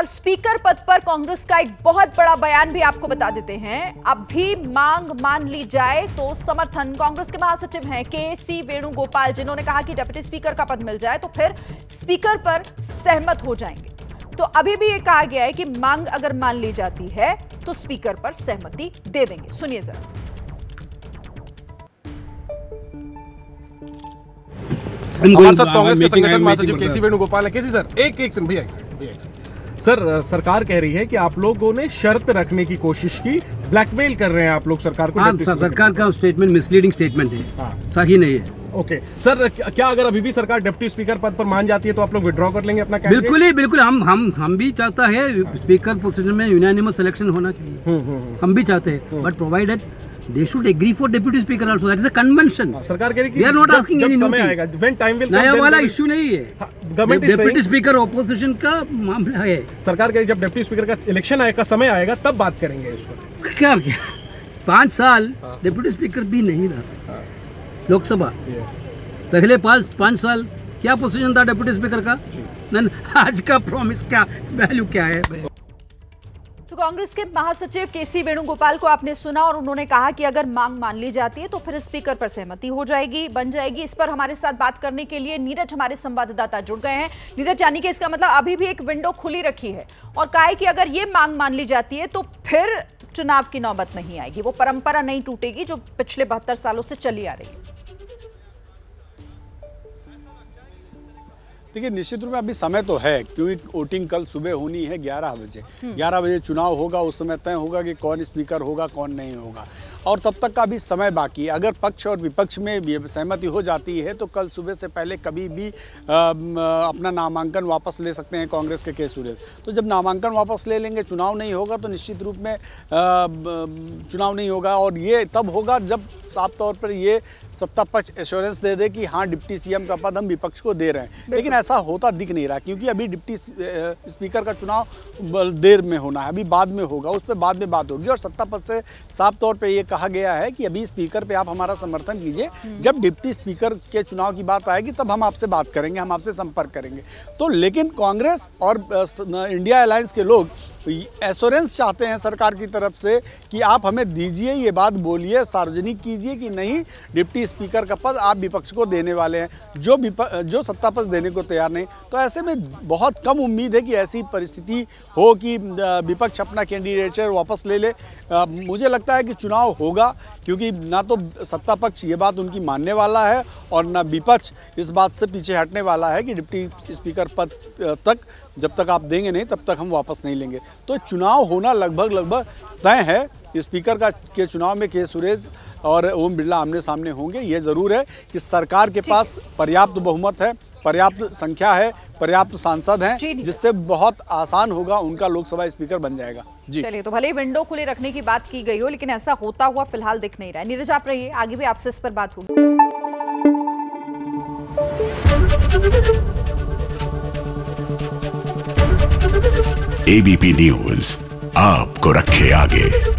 और स्पीकर पद पर कांग्रेस का एक बहुत बड़ा बयान भी आपको बता देते हैं। अब भी मांग मान ली जाए तो समर्थन कांग्रेस के महासचिव हैं के.सी. वेणुगोपाल, जिन्होंने कहा कि डिप्टी स्पीकर का पद मिल जाए तो फिर स्पीकर पर सहमत हो जाएंगे। तो अभी भी ये कहा गया है कि मांग अगर मान ली जाती है तो स्पीकर पर सहमति दे देंगे। सुनिए जरा। हमारे साथ कांग्रेस के संगठन महासचिव के.सी. वेणुगोपाल है। के.सी. सर, एक भैया सर, सरकार कह रही है कि आप लोगों ने शर्त रखने की कोशिश की, ब्लैकमेल कर रहे हैं आप लोग सरकार को। सरकार का स्टेटमेंट मिसलीडिंग स्टेटमेंट है, सही नहीं है। ओके सर, क्या अगर अभी भी सरकार डिप्टी स्पीकर पद पर मान जाती है तो आप लोग विड्रॉ कर लेंगे अपना कैंडिडेट? बिल्कुल ही, बिल्कुल। हम भी चाहता है स्पीकर पोजीशन में यूनानिमस सिलेक्शन होना चाहिए, हम भी चाहते हैं, but provided they should agree for deputy speaker also. That is a convention. सरकार कह रही है कि we are not asking any समय आएगा, when time will come, नया वाला इश्यू नहीं है। गवर्नमेंट डिप्टी स्पीकर ऑपोजिशन का मामला है। सरकार कह रही है जब डिप्टी स्पीकर का इलेक्शन आएगा, समय आएगा, तब बात करेंगे इस पर। क्या 5 साल डिप्टी स्पीकर भी नहीं रहा लोकसभा। पहले 5 साल क्या पोजीशन था डिप्टी स्पीकर का? आज का प्रॉमिस क्या वैल्यू क्या है? तो कांग्रेस के महासचिव के.सी. वेणुगोपाल को आपने सुना और उन्होंने कहा कि अगर मांग मान ली जाती है तो फिर स्पीकर पर सहमति हो जाएगी, बन जाएगी। इस पर हमारे साथ बात करने के लिए नीरज, हमारे संवाददाता, जुड़ गए हैं। नीरज, यानी कि इसका मतलब अभी भी एक विंडो खुली रखी है और कहा है कि अगर ये मांग मान ली जाती है तो फिर चुनाव की नौबत नहीं आएगी, वो परंपरा नहीं टूटेगी जो पिछले 72 सालों से चली आ रही है। देखिए, निश्चित रूप में अभी समय तो है, क्योंकि वोटिंग कल सुबह होनी है 11 बजे। 11 बजे चुनाव होगा, उस समय तय होगा कि कौन स्पीकर होगा, कौन नहीं होगा, और तब तक का भी समय बाकी है। अगर पक्ष और विपक्ष में सहमति हो जाती है तो कल सुबह से पहले कभी भी अपना नामांकन वापस ले सकते हैं कांग्रेस के सुरेश। तो जब नामांकन वापस ले लेंगे, चुनाव नहीं होगा, तो निश्चित रूप में चुनाव नहीं होगा, और ये तब होगा जब साफ तौर पर ये सत्ता पक्ष एश्योरेंस दे दे कि हाँ, डिप्टी सीएम का पद हम विपक्ष को दे रहे हैं। लेकिन ऐसा होता दिख नहीं रहा, क्योंकि अभी डिप्टी स्पीकर का चुनाव देर में होना है, अभी बाद में होगा, उस पर बाद में बात होगी। और सत्ता पक्ष से साफ तौर पे ये कहा गया है कि अभी स्पीकर पे आप हमारा समर्थन कीजिए, जब डिप्टी स्पीकर के चुनाव की बात आएगी तब हम आपसे बात करेंगे, हम आपसे संपर्क करेंगे। तो लेकिन कांग्रेस और इंडिया अलायंस के लोग एश्योरेंस चाहते हैं सरकार की तरफ से कि आप हमें दीजिए, ये बात बोलिए, सार्वजनिक कीजिए कि नहीं, डिप्टी स्पीकर का पद आप विपक्ष को देने वाले हैं, जो सत्ता पक्ष देने को तैयार नहीं। तो ऐसे में बहुत कम उम्मीद है कि ऐसी परिस्थिति हो कि विपक्ष अपना कैंडिडेचर वापस ले ले। मुझे लगता है कि चुनाव होगा, क्योंकि ना तो सत्ता पक्ष ये बात उनकी मानने वाला है और ना विपक्ष इस बात से पीछे हटने वाला है कि डिप्टी स्पीकर पद तक जब तक आप देंगे नहीं तब तक हम वापस नहीं लेंगे। तो चुनाव होना लगभग तय है। स्पीकर के चुनाव में के सुरेश और ओम बिरला आमने सामने होंगे। ये ज़रूर है कि सरकार के पास पर्याप्त बहुमत है, पर्याप्त संख्या है, पर्याप्त सांसद हैं, जिससे बहुत आसान होगा, उनका लोकसभा स्पीकर बन जाएगा। जी चलिए, तो भले ही विंडो खुले रखने की बात की गई हो, लेकिन ऐसा होता हुआ फिलहाल दिख नहीं रहा है। नीरज, आप रहिए, आगे भी आपसे इस पर बात होगी। एबीपी न्यूज आपको रखे आगे।